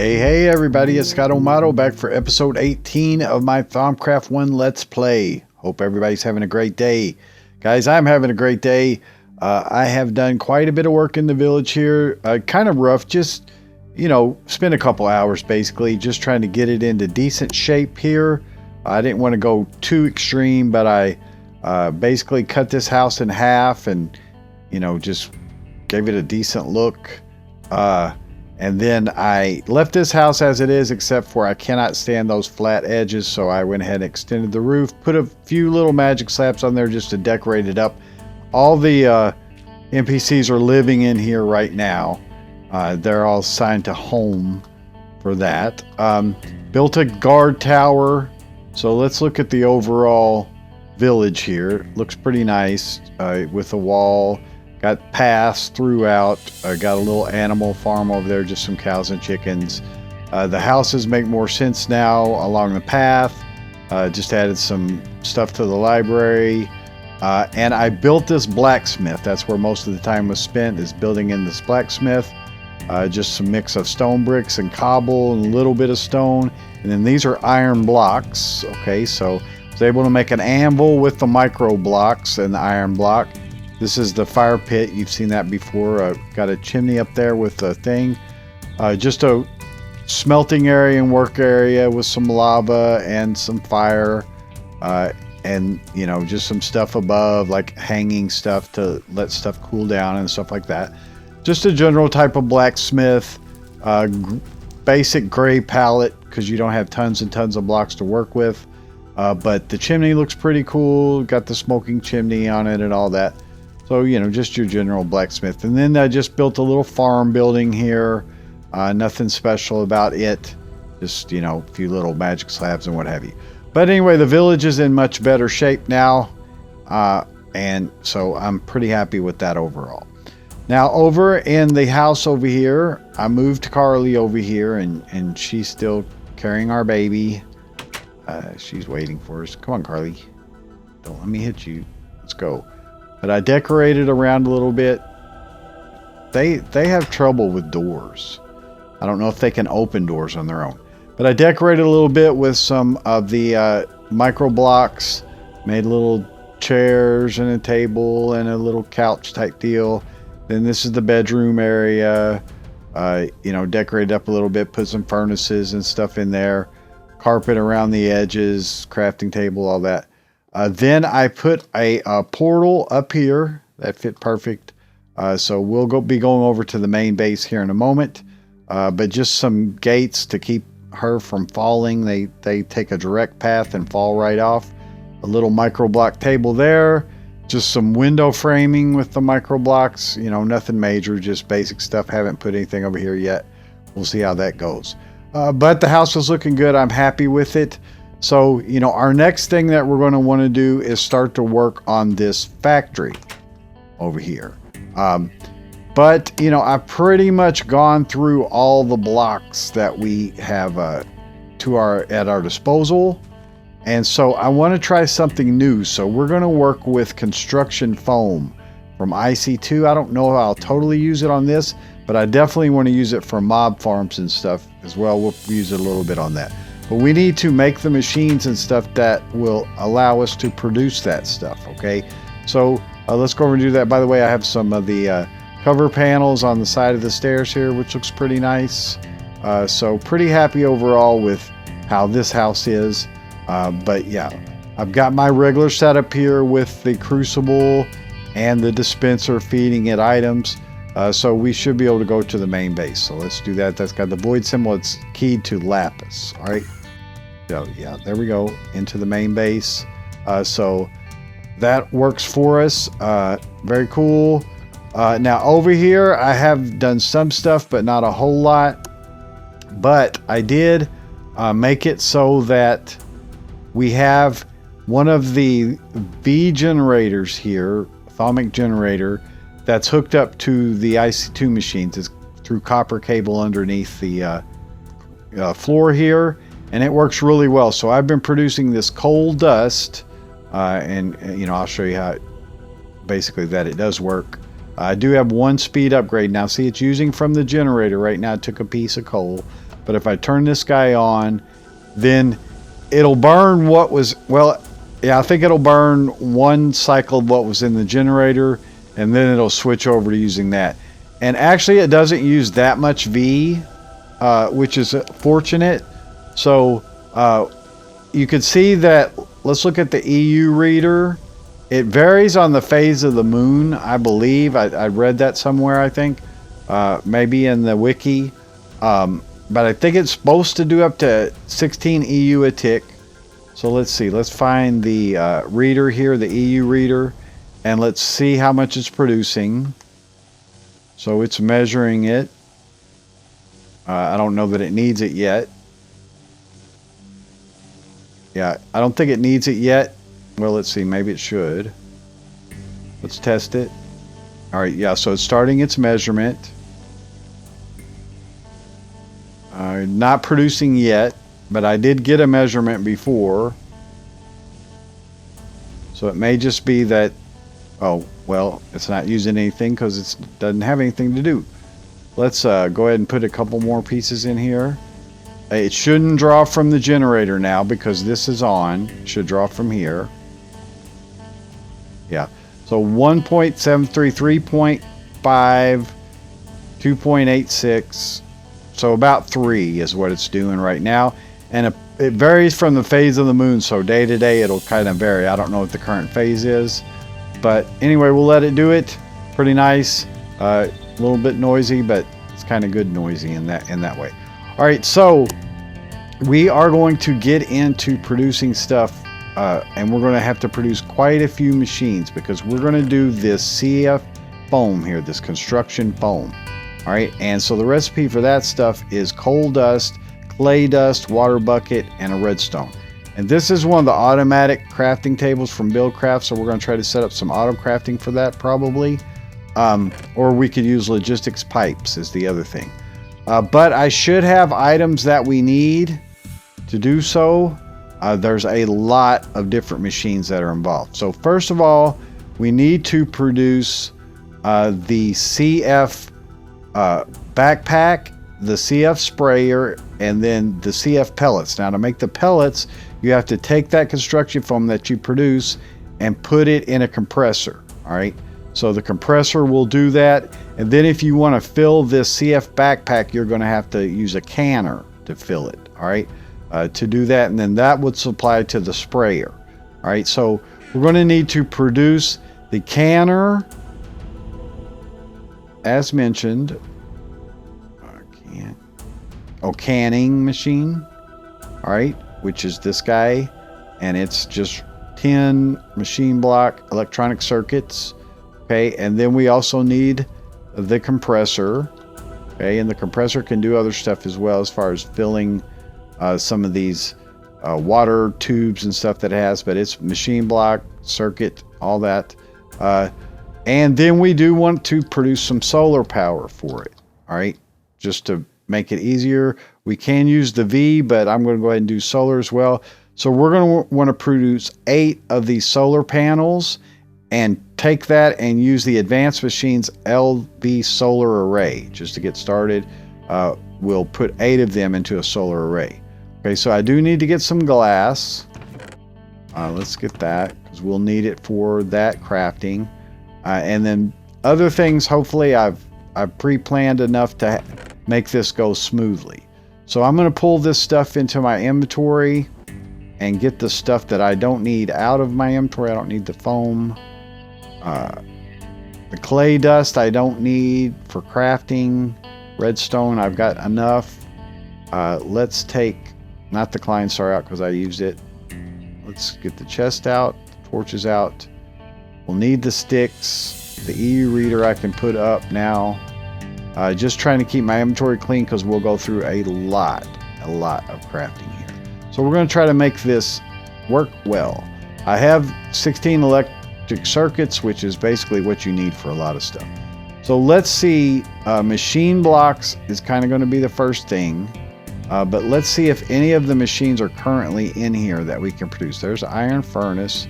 Hey everybody, it's Scott O'Mato back for episode 18 of my Thaumcraft 1 Let's Play. Hope everybody's having a great day. Guys, I'm having a great day. I have done quite a bit of work in the village here. Kind of rough, just, spent a couple hours basically just trying to get it into decent shape here. I didn't want to go too extreme, but I basically cut this house in half and, just gave it a decent look. And then I left this house as it is, except for I cannot stand those flat edges. So I went ahead and extended the roof, put a few little magic slabs on there just to decorate it up. All the NPCs are living in here right now. They're all assigned to home for that. Built a guard tower. So let's look at the overall village here. Looks pretty nice with a wall. Got paths throughout. Got a little animal farm over there, just some cows and chickens. The houses make more sense now along the path. Just added some stuff to the library. And I built this blacksmith. That's where most of the time was spent, is building in this blacksmith. Just some mix of stone bricks and cobble and a little bit of stone. And then these are iron blocks. Okay, so I was able to make an anvil with the micro blocks and the iron block. This is the fire pit. You've seen that before. Got a chimney up there with a thing. Just a smelting area and work area with some lava and some fire. And, just some stuff above, like hanging stuff to let stuff cool down and stuff like that. Just a general type of blacksmith. Basic gray palette, because you don't have tons and tons of blocks to work with. But the chimney looks pretty cool. Got the smoking chimney on it and all that. So, just your general blacksmith. And then I just built a little farm building here. Nothing special about it. Just, a few little magic slabs and what have you. But anyway, the village is in much better shape now. And so I'm pretty happy with that overall. Now, over in the house over here, I moved Carly over here. And she's still carrying our baby. She's waiting for us. Come on, Carly. Don't let me hit you. Let's go. But I decorated around a little bit. They have trouble with doors. I don't know if they can open doors on their own. But I decorated a little bit with some of the micro blocks. Made little chairs and a table and a little couch type deal. Then this is the bedroom area. Decorated up a little bit. Put some furnaces and stuff in there. Carpet around the edges. Crafting table, all that. Then I put a portal up here that fit perfect. So we'll be going over to the main base here in a moment. But just some gates to keep her from falling. They take a direct path and fall right off. A little micro block table there. Just some window framing with the micro blocks. Nothing major, just basic stuff. Haven't put anything over here yet. We'll see how that goes. But the house is looking good. I'm happy with it. So, our next thing that we're going to want to do is start to work on this factory over here. But, I've pretty much gone through all the blocks that we have at our disposal. And so I want to try something new. So we're going to work with construction foam from IC2. I don't know how I'll totally use it on this, but I definitely want to use it for mob farms and stuff as well. We'll use it a little bit on that. But we need to make the machines and stuff that will allow us to produce that stuff, okay? So let's go over and do that. By the way, I have some of the cover panels on the side of the stairs here, which looks pretty nice. So pretty happy overall with how this house is. But yeah, I've got my regular setup here with the crucible and the dispenser feeding it items. So we should be able to go to the main base. So let's do that. That's got the void symbol. It's keyed to lapis. All right. So yeah, there we go, into the main base. So that works for us. Very cool. Now over here, I have done some stuff, but not a whole lot. But I did make it so that we have one of the V generators here, Thaumic generator, that's hooked up to the IC2 machines. It's through copper cable underneath the floor here. And it works really well. So I've been producing this coal dust, and I'll show you how basically that it does work. I do have one speed upgrade now. See, it's using from the generator right now. It took a piece of coal. But if I turn this guy on, then it'll burn what was, well, yeah, I think it'll burn one cycle of what was in the generator, and then it'll switch over to using that. And actually it doesn't use that much V, which is fortunate. So you can see that, let's look at the EU reader. It varies on the phase of the moon, I believe. I read that somewhere, I think. Maybe in the wiki. But I think it's supposed to do up to 16 EU a tick. So let's see. Let's find the reader here, the EU reader. And let's see how much it's producing. So it's measuring it. I don't know that it needs it yet. Yeah, I don't think it needs it yet. Well, let's see. Maybe it should. Let's test it. All right, yeah, so it's starting its measurement. Not producing yet, but I did get a measurement before. So it may just be that, oh, well, it's not using anything because it doesn't have anything to do. Let's go ahead and put a couple more pieces in here. It shouldn't draw from the generator now because this is on. It should draw from here. Yeah. So 1.73, 3.5, 2.86. So about 3 is what it's doing right now. And it varies from the phase of the moon. So day to day, it'll kind of vary. I don't know what the current phase is. But anyway, we'll let it do it. Pretty nice. A little bit noisy, but it's kind of good noisy in that way. All right, so we are going to get into producing stuff, and we're going to have to produce quite a few machines because we're going to do this CF foam here, this construction foam. All right, and so the recipe for that stuff is coal dust, clay dust, water bucket, and a redstone. And this is one of the automatic crafting tables from Buildcraft, so we're going to try to set up some auto crafting for that probably. Or we could use logistics pipes is the other thing. But I should have items that we need to do so. There's a lot of different machines that are involved. So first of all, we need to produce the CF backpack, the CF sprayer, and then the CF pellets. Now to make the pellets, you have to take that construction foam that you produce and put it in a compressor. All right. So the compressor will do that. And then if you want to fill this CF backpack, you're going to have to use a canner to fill it. All right. To do that. And then that would supply to the sprayer. All right. So we're going to need to produce the canner, as mentioned. Canning machine. All right. Which is this guy. And it's just 10 machine block electronic circuits. Okay, and then we also need the compressor. Okay, and the compressor can do other stuff as well as far as filling some of these water tubes and stuff that it has, but it's machine block, circuit, all that. And then we do want to produce some solar power for it. All right, just to make it easier. We can use the V, but I'm going to go ahead and do solar as well. So we're going to want to produce 8 of these solar panels and take that and use the Advanced Machines LV solar array just to get started. We'll put 8 of them into a solar array. Okay, so I do need to get some glass. Let's get that because we'll need it for that crafting. And then other things, hopefully I've pre-planned enough to make this go smoothly. So I'm going to pull this stuff into my inventory and get the stuff that I don't need out of my inventory. I don't need the foam. The clay dust I don't need for crafting. Redstone I've got enough. Let's take, not the Klein Star out because I used it. Let's get the chest out, the torches out. We'll need the sticks. The EU reader I can put up now. Just trying to keep my inventory clean because we'll go through a lot of crafting here. So we're going to try to make this work well. I have 16 electric circuits, which is basically what you need for a lot of stuff. So let's see, machine blocks is kind of going to be the first thing, but let's see if any of the machines are currently in here that we can produce. There's the iron furnace,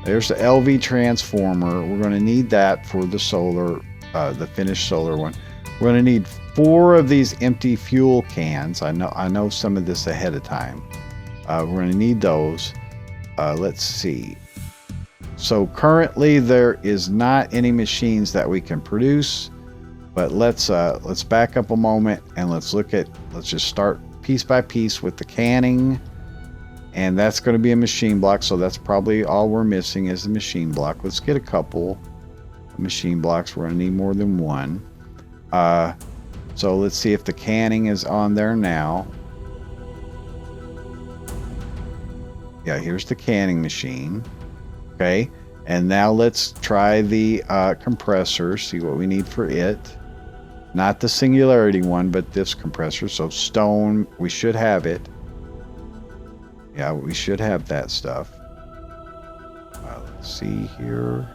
there's the LV transformer. We're going to need that for the solar, the finished solar one. We're going to need 4 of these empty fuel cans. I know some of this ahead of time. We're going to need those. Let's see. So currently there is not any machines that we can produce, but let's back up a moment and let's just start piece by piece with the canning. And that's going to be a machine block, so that's probably all we're missing is the machine block. Let's get a couple machine blocks. We're going to need more than one. So let's see if the canning is on there now. Yeah, here's the canning machine. Okay, and now let's try the compressor, see what we need for it. Not the singularity one, but this compressor. So stone, we should have it. Yeah, we should have that stuff. Let's see here.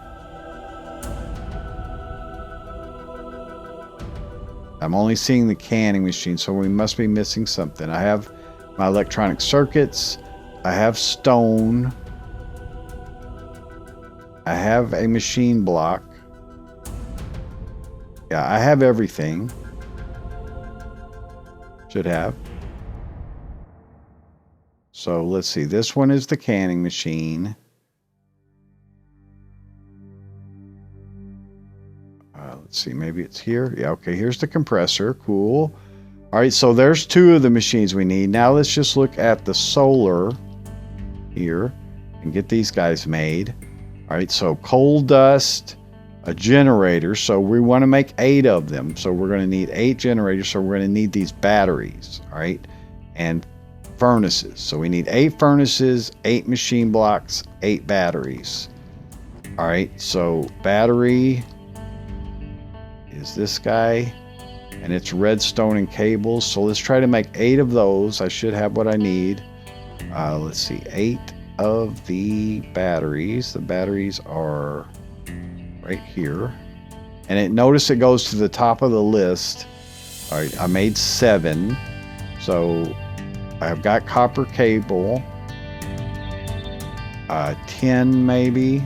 I'm only seeing the canning machine, so we must be missing something. I have my electronic circuits. I have stone. I have a machine block. Yeah, I have everything. Should have. So let's see. This one is the canning machine. Let's see. Maybe it's here. Yeah, okay. Here's the compressor. Cool. All right, so there's 2 of the machines we need. Now let's just look at the solar here and get these guys made. All right, so coal dust, a generator. So we want to make 8 of them. So we're going to need 8 generators. So we're going to need these batteries. All right, and furnaces. So we need 8 furnaces, 8 machine blocks, 8 batteries. All right, so battery is this guy, and it's redstone and cables. So let's try to make 8 of those. I should have what I need. Let's see, 8 of the batteries. The batteries are right here, and notice it goes to the top of the list. All right, I made 7. So I've got copper cable, 10 maybe.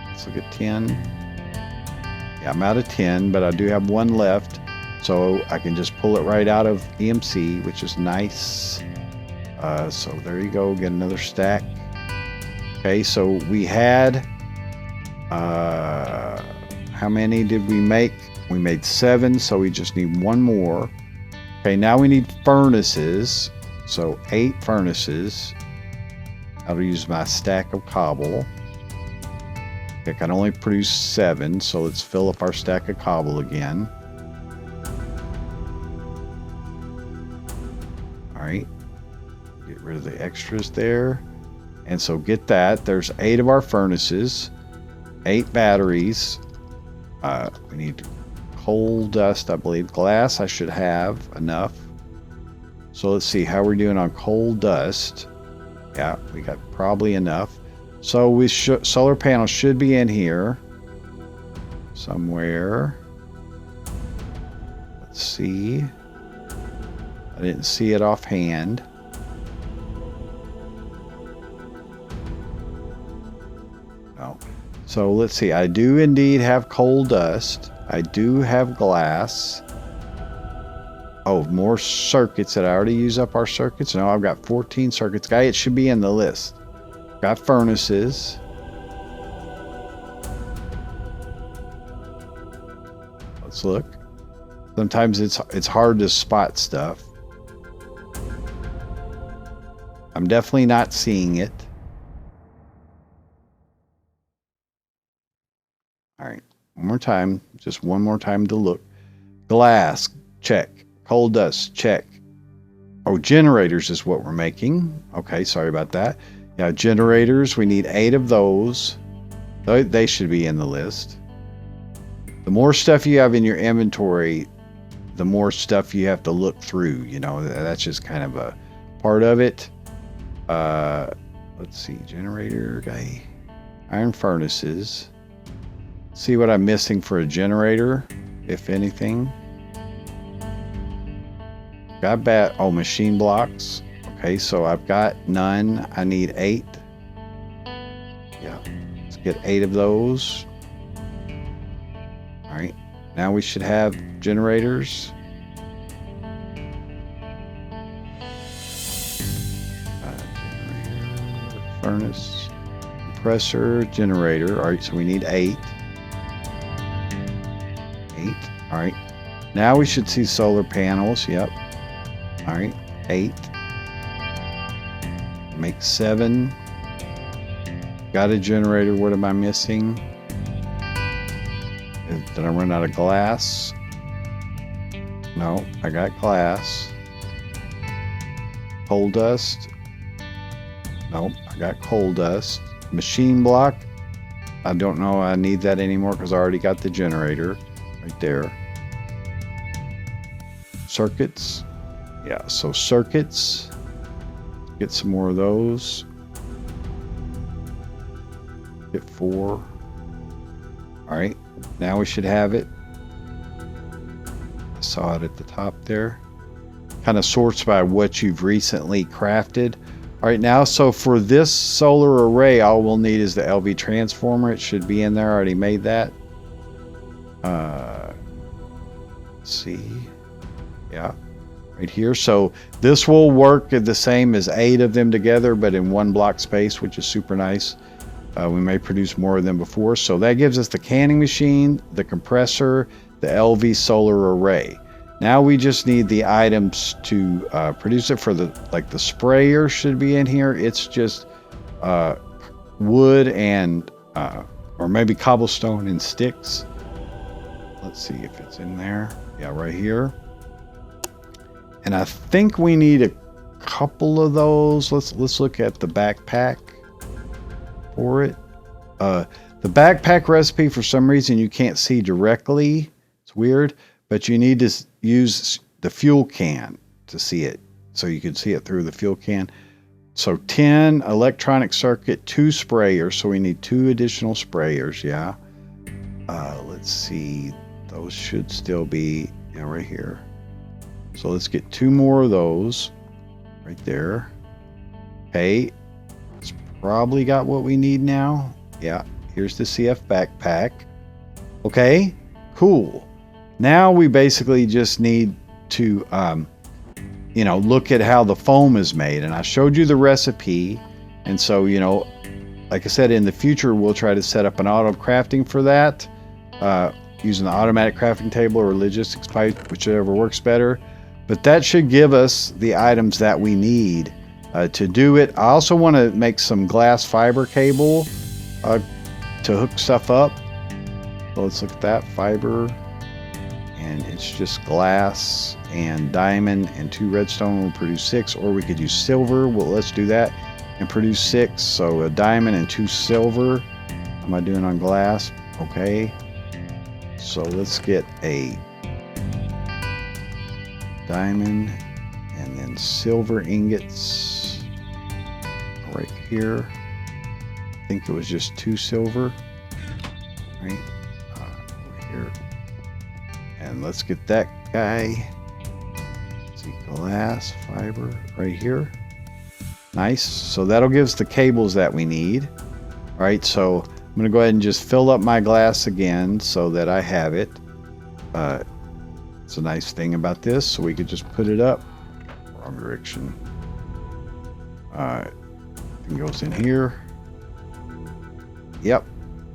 Let's look at 10. Yeah, I'm out of 10, but I do have 1 left, so I can just pull it right out of EMC, which is nice. So there you go, get another stack. Okay, so we had, how many did we make? We made 7, so we just need 1 more. Okay, now we need furnaces. So 8 furnaces. I'll use my stack of cobble. I can only produce 7, so let's fill up our stack of cobble again. All right, get rid of the extras there. And so get that. There's 8 of our furnaces, 8 batteries. We need coal dust, I believe. Glass, I should have enough. So let's see how we're doing on coal dust. Yeah, we got probably enough. So solar panels should be in here somewhere. Let's see. I didn't see it offhand. No. So let's see. I do indeed have coal dust. I do have glass. Oh, more circuits. Did I already use up our circuits? No, I've got 14 circuits. Guy, it should be in the list. Got furnaces. Let's look. Sometimes it's hard to spot stuff. I'm definitely not seeing it. All right, one more time. Just one more time to look. Glass, check. Coal dust, check. Oh, generators is what we're making. Okay, sorry about that. Yeah, generators, we need 8 of those. They should be in the list. The more stuff you have in your inventory, the more stuff you have to look through. You know, that's just kind of a part of it. Let's see, generator guy. Iron furnaces. See what I'm missing for a generator, if anything. Got machine blocks. Okay, so I've got none. I need 8. Yeah, let's get 8 of those. All right, Now we should have generators. Generator, furnace, compressor, generator. All right, so we need 8. 8. All right. Now we should see solar panels. Yep. All right. 8. Make 7. Got a generator. What am I missing? Did I run out of glass? No, I got glass. Coal dust. Nope, I got coal dust. Machine block. I don't know I need that anymore because I already got the generator right there. Circuits. Yeah, so circuits. Get some more of those. Get 4. All right, now we should have it. I saw it at the top there. Kind of sorts by what you've recently crafted. All right, now, so for this solar array, all we'll need is the LV transformer. It should be in there. I already made that. Let's see. Yeah, right here. So this will work the same as 8 of them together, but in one block space, which is super nice. We may produce more than before. So that gives us the canning machine, the compressor, the LV solar array. Now we just need the items to produce it for the sprayer should be in here. It's just wood and, or maybe cobblestone and sticks. Let's see if it's in there. Yeah, right here. And I think we need a couple of those. Let's look at the backpack for it. The backpack recipe, for some reason, you can't see directly. It's weird, but you need to use the fuel can to see it, so you can see it through the fuel can. So 10 electronic circuit, 2 sprayers, so we need 2 additional sprayers. Yeah. Let's see, those should still be right here. So let's get 2 more of those right there. Okay, it's probably got what we need now. Yeah, here's the CF backpack. Okay, cool. Now we basically just need to, look at how the foam is made. And I showed you the recipe. And so, like I said, in the future, we'll try to set up an auto crafting for that, using the automatic crafting table or logistics pipe, whichever works better. But that should give us the items that we need to do it. I also want to make some glass fiber cable to hook stuff up. So let's look at that. Fiber. And it's just glass and diamond and 2 redstone will produce 6, or we could use silver. Well, let's do that and produce 6. So a diamond and 2 silver. How am I doing on glass? Okay. So let's get a diamond and then silver ingots right here. I think it was just 2 silver. Right over here. And let's get that guy. Let's see, glass fiber right here. Nice. So that'll give us the cables that we need. All right, so I'm going to go ahead and just fill up my glass again so that I have it. It's a nice thing about this, so we could just put it up. Wrong direction. It goes in here. Yep.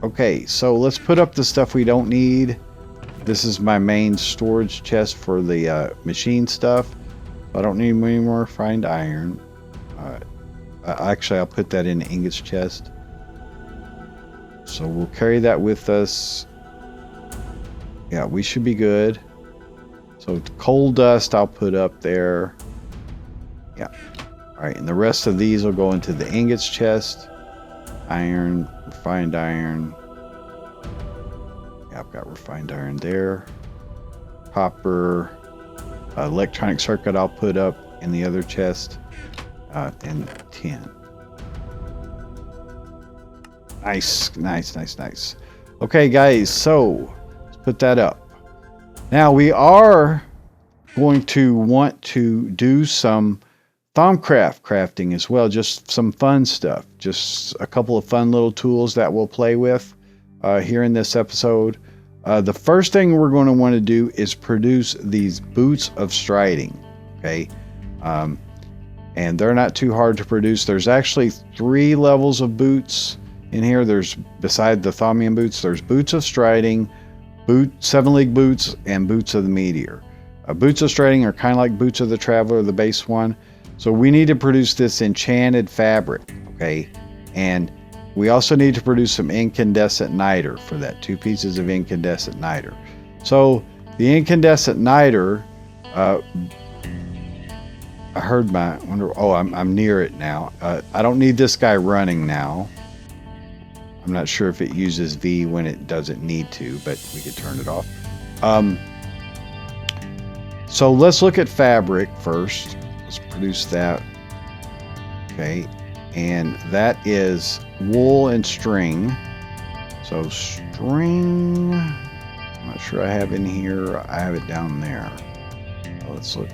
Okay, so let's put up the stuff we don't need. This is my main storage chest for the machine stuff. I don't need any more refined iron. Actually, I'll put that in the ingots chest. So we'll carry that with us. Yeah, we should be good. So coal dust I'll put up there. Yeah. All right, and the rest of these will go into the ingots chest. Iron, refined iron. Yeah, I've got refined iron there. Copper. Electronic circuit I'll put up in the other chest. And tin. Nice, nice, nice, nice. Okay, guys, so let's put that up. Now we are going to want to do some Thaumcraft crafting as well, just some fun stuff, just a couple of fun little tools that we'll play with here in this episode. The first thing we're going to want to do is produce these boots of striding. Okay. And they're not too hard to produce. There's actually 3 levels of boots in here. There's, beside the Thaumian boots, there's boots of striding, 7-league boots, and boots of the meteor. Boots of striding are kind of like boots of the traveler, the base one. So we need to produce this enchanted fabric. Okay. And we also need to produce some incandescent niter for that, 2 pieces of incandescent niter. So the incandescent niter, I heard I'm near it now. I don't need this guy running now. I'm not sure if it uses V when it doesn't need to, but we could turn it off. So let's look at fabric first. Let's produce that. Okay. And that is wool and string. So string, I'm not sure I have in here. I have it down there. Let's look.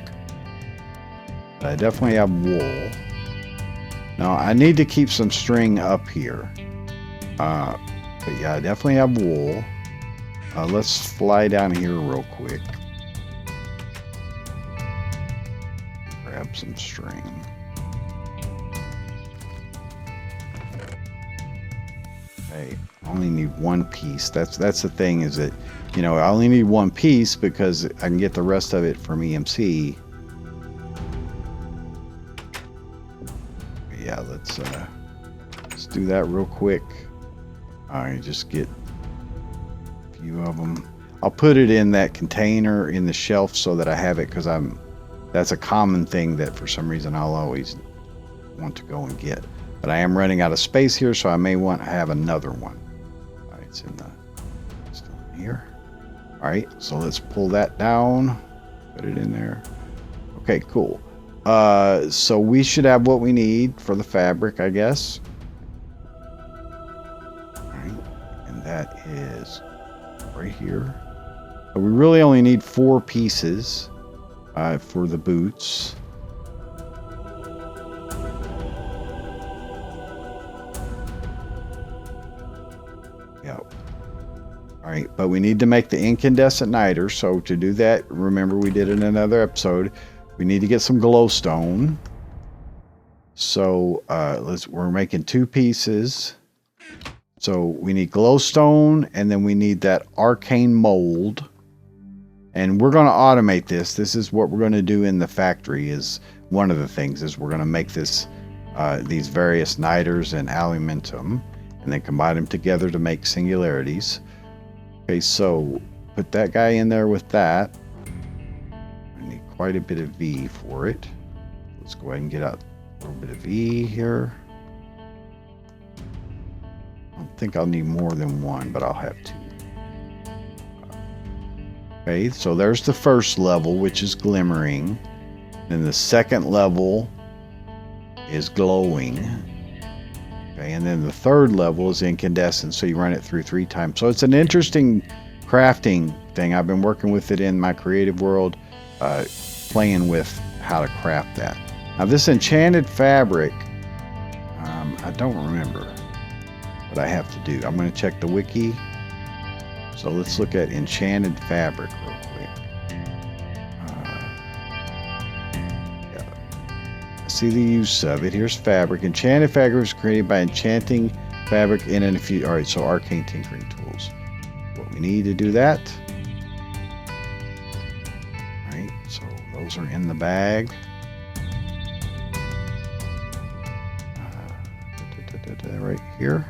I definitely have wool. Now I need to keep some string up here. But yeah, I definitely have wool. Let's fly down here real quick. Grab some string. Okay, I only need 1 piece. That's the thing, is that, you know, I only need 1 piece because I can get the rest of it from EMC. Yeah, let's do that real quick. I just get a few of them. I'll put it in that container in the shelf so that I have it, because that's a common thing that for some reason I'll always want to go and get. But I am running out of space here, so I may want to have another one. All right, it's still in here. All right, so let's pull that down, put it in there. Okay, cool. So we should have what we need for the fabric, I guess. All right, and that is right here. So we really only need 4 pieces for the boots. Yep. All right, but we need to make the incandescent niter. So to do that, remember we did in another episode, we need to get some glowstone. So we're making 2 pieces. So we need glowstone, and then we need that arcane mold. And we're going to automate this. This is what we're going to do in the factory. Is one of the things is we're going to make this these various niters and aluminum, and then combine them together to make singularities. Okay, so put that guy in there with that. I need quite a bit of V for it. Let's go ahead and get out a little bit of V here. I don't think I'll need more than 1, but I'll have 2. Okay, so there's the first level, which is glimmering. Then the second level is glowing. Okay, and then the third level is incandescent, so you run it through 3 times. So it's an interesting crafting thing. I've been working with it in my creative world, playing with how to craft that. Now this enchanted fabric, I don't remember what I have to do. I'm going to check the wiki. So let's look at enchanted fabric real quick. Yeah. See the use of it. Here's fabric. Enchanted fabric is created by enchanting fabric in a few. All right, so arcane tinkering tools. What we need to do that. All right, so those are in the bag. Right here.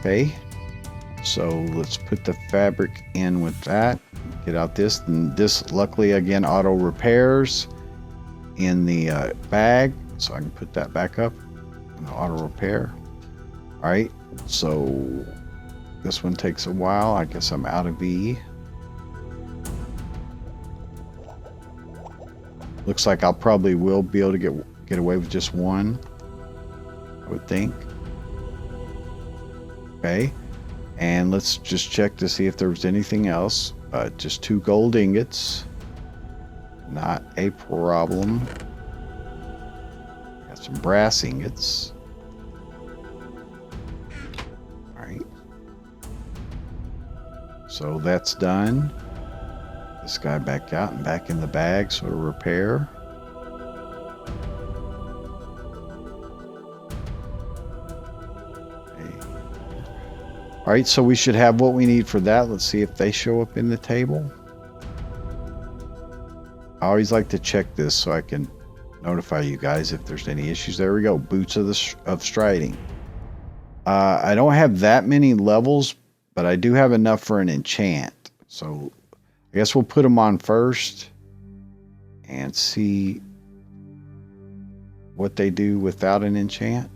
Okay. So let's put the fabric in with that. Get out this. And this, luckily, again, auto repairs in the bag. So I can put that back up and auto repair. All right. So this one takes a while. I guess I'm out of V. Looks like I'll probably will be able to get away with just 1, I would think. Okay. And let's just check to see if there was anything else. Just 2 gold ingots. Not a problem. Got some brass ingots. Alright. So that's done. This guy back out and back in the bag, so to repair. Okay. All right, so we should have what we need for that. Let's see if they show up in the table. I always like to check this so I can notify you guys if there's any issues. There we go. Boots of striding. I don't have that many levels, but I do have enough for an enchant. So I guess we'll put them on first and see what they do without an enchant.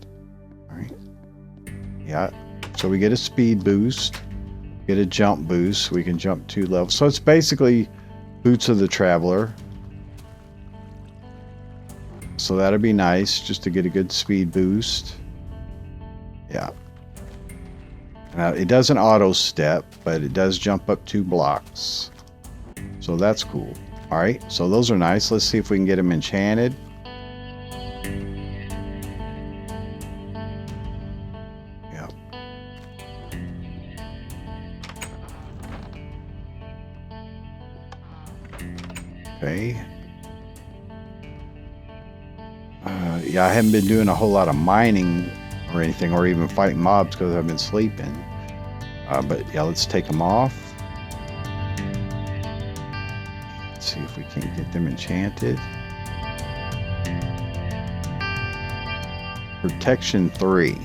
All right. Yeah. So we get a speed boost, get a jump boost. So we can jump 2 levels. So it's basically Boots of the Traveler. So that'll be nice just to get a good speed boost. Yeah. Now it doesn't auto step, but it does jump up 2 blocks. So that's cool. All right, so those are nice. Let's see if we can get them enchanted. Yeah. Okay. Yeah, I haven't been doing a whole lot of mining or anything, or even fighting mobs because I've been sleeping. But yeah, let's take them off. Let's see if we can't get them enchanted. Protection 3.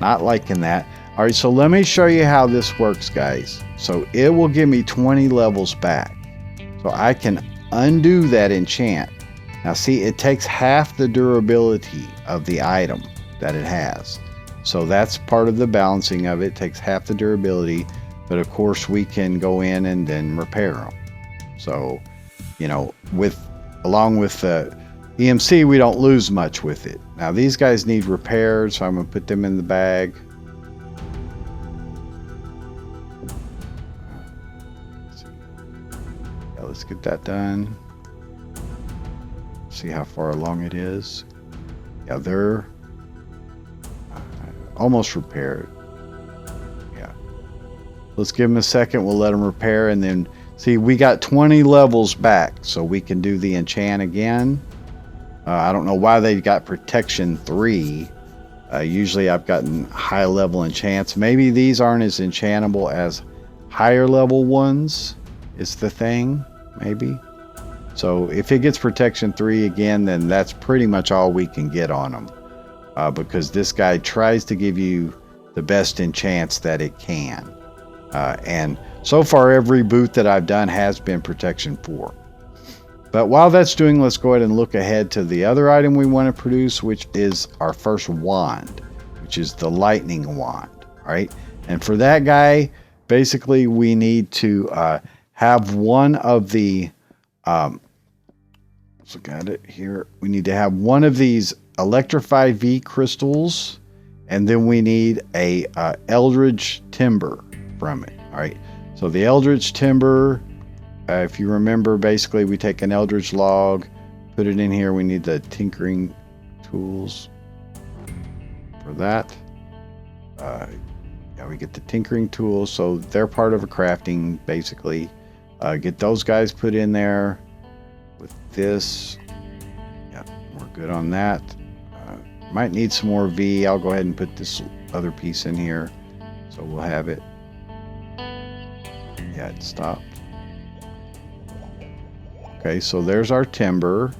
Not liking that. All right, so let me show you how this works, guys. So it will give me 20 levels back. So I can undo that enchant. Now see, it takes half the durability of the item that it has. So that's part of the balancing of it. It takes half the durability, but of course we can go in and then repair them. So, you know, along with the EMC, we don't lose much with it. Now these guys need repairs, so I'm gonna put them in the bag. Yeah, let's get that done. See how far along it is. Yeah, they're almost repaired. Yeah. Let's give them a second. We'll let them repair, and then see, we got 20 levels back, so we can do the enchant again. I don't know why they got protection 3. Usually I've gotten high level enchants. Maybe these aren't as enchantable as higher level ones is the thing, maybe. So if it gets protection 3 again, then that's pretty much all we can get on them. Because this guy tries to give you the best enchants that it can. And so far every boot that I've done has been protection 4. But while that's doing, let's go ahead and look ahead to the other item we want to produce, which is our first wand, which is the lightning wand. All right. And for that guy, basically we need to have one of the let's look at it here. We need to have one of these electrified V crystals, and then we need a eldritch timber from it. All right. So the eldritch timber, if you remember, basically we take an eldritch log, put it in here. We need the tinkering tools for that. Yeah, we get the tinkering tools, so they're part of a crafting, basically. Get those guys put in there with this. Yeah, we're good on that. Might need some more V. I'll go ahead and put this other piece in here, so we'll have it. Yeah, it stopped. Okay, so there's our timber.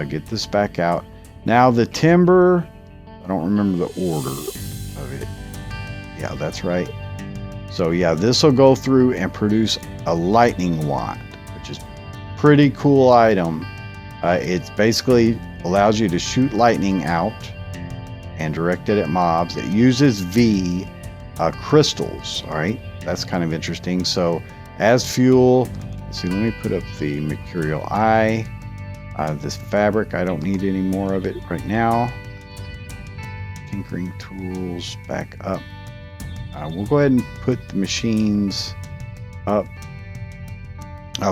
Get this back out. Now the timber, I don't remember the order of it. Yeah, that's right. So yeah, this will go through and produce a lightning wand, which is pretty cool item. It basically allows you to shoot lightning out and direct it at mobs. It uses V crystals. All right, that's kind of interesting. So as fuel, let's see, let me put up the mercurial eye. This fabric, I don't need any more of it right now. Tinkering tools back up. We'll go ahead and put the machines up.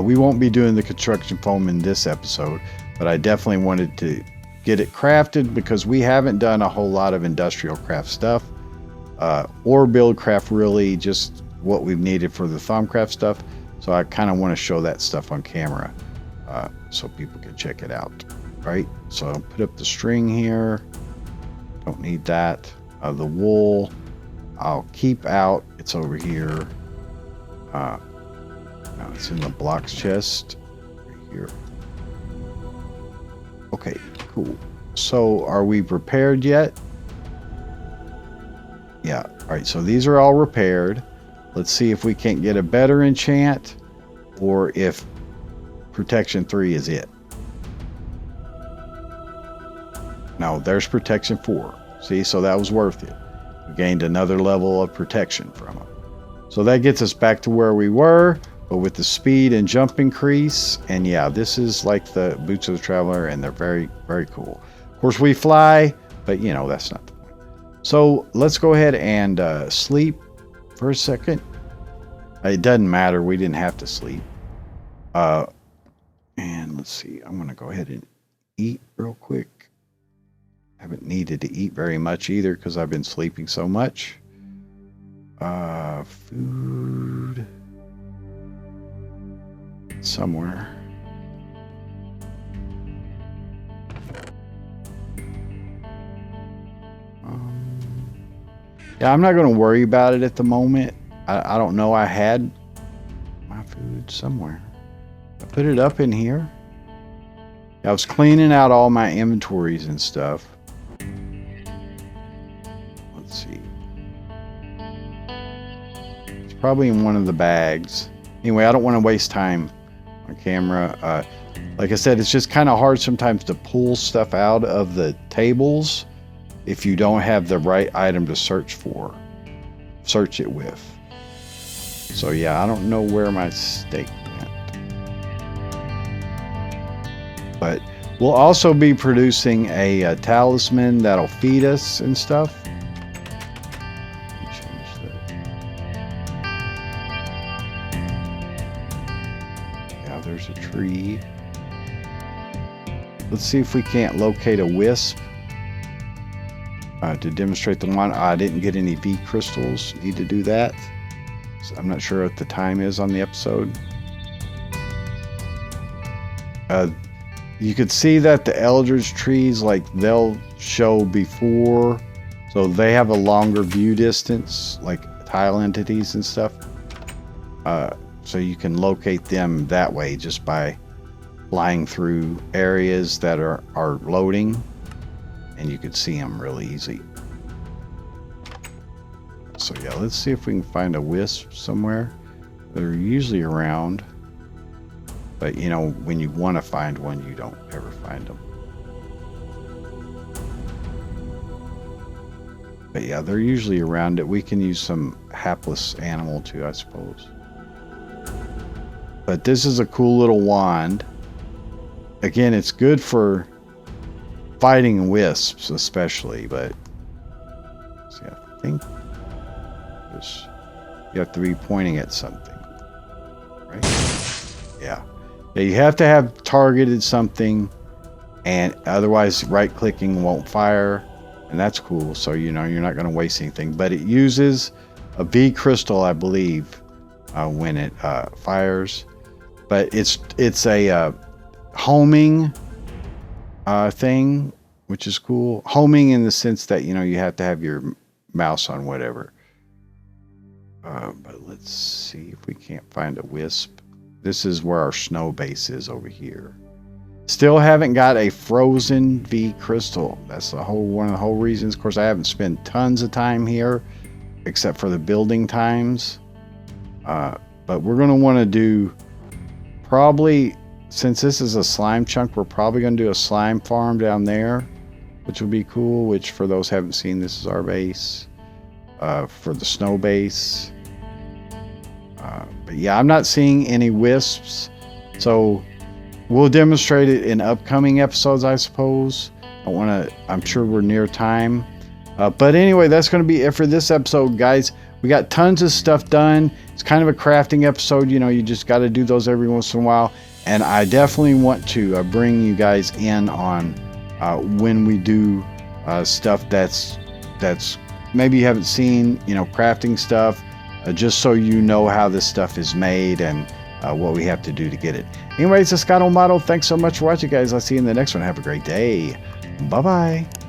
We won't be doing the construction foam in this episode, but I definitely wanted to get it crafted because we haven't done a whole lot of industrial craft stuff. or Buildcraft, really just what we've needed for the Thaumcraft stuff. So I kind of want to show that stuff on camera so people can check it out. Right, so I'll put up the string here. Don't need that. The wool I'll keep out. It's over here. Now it's in the blocks chest right here. Okay, cool. So are we prepared yet? Yeah. All right, so these are all repaired. Let's see if we can't get a better enchant or if protection 3 is it. No, there's protection 4. See, so that was worth it. We gained another level of protection from them. So that gets us back to where we were, but with the speed and jump increase. And yeah, this is like the Boots of the Traveler, and they're very, very cool. Of course, we fly, but you know, that's not the point. So let's go ahead and sleep for a second. It doesn't matter. We didn't have to sleep. And let's see. I'm going to go ahead and eat real quick. Haven't needed to eat very much either because I've been sleeping so much. Food somewhere. Yeah, I'm not going to worry about it at the moment. I don't know. I had my food somewhere. I put it up in here. I was cleaning out all my inventories and stuff. Let's see. It's probably in one of the bags. Anyway, I don't want to waste time on camera. Like I said, it's just kind of hard sometimes to pull stuff out of the tables if you don't have the right item to search it with. So yeah, I don't know where my steak went. But we'll also be producing a talisman that'll feed us and stuff. Yeah, there's a tree. Let's see if we can't locate a wisp to demonstrate the one. I didn't get any V crystals. Need to do that. So I'm not sure what the time is on the episode. You could see that the Eldritch trees, like, they'll show before, so they have a longer view distance, like tile entities and stuff. So you can locate them that way just by flying through areas that are loading, and you could see them really easy. So yeah, let's see if we can find a wisp somewhere. They're usually around, but you know, when you want to find one, you don't ever find them. But yeah, they're usually around it. We can use some hapless animal too, I suppose. But this is a cool little wand. Again, it's good for fighting wisps especially, but see, I think you have to be pointing at something, right? Yeah, you have to have targeted something, and otherwise right clicking won't fire, and that's cool. So you know, you're not going to waste anything, but it uses a V crystal, I believe, when it fires. But it's a homing thing, which is cool. Homing in the sense that, you know, you have to have your mouse on whatever. But let's see if we can't find a wisp. This is where our snow base is over here. Still haven't got a frozen V crystal. That's one of the whole reasons. Of course, I haven't spent tons of time here, except for the building times. But we're going to want to do, probably, since this is a slime chunk, we're probably going to do a slime farm down there, which would be cool. Which, for those who haven't seen, this is our base for the snow base. But yeah, I'm not seeing any wisps, so we'll demonstrate it in upcoming episodes, I suppose. I'm sure we're near time. But anyway, that's going to be it for this episode, guys. We got tons of stuff done. It's kind of a crafting episode. You know, you just got to do those every once in a while. And I definitely want to bring you guys in on when we do stuff that's maybe you haven't seen, you know, crafting stuff, just so you know how this stuff is made and what we have to do to get it. Anyways, this is Scott O'Mato. Thanks so much for watching, guys. I'll see you in the next one. Have a great day. Bye-bye.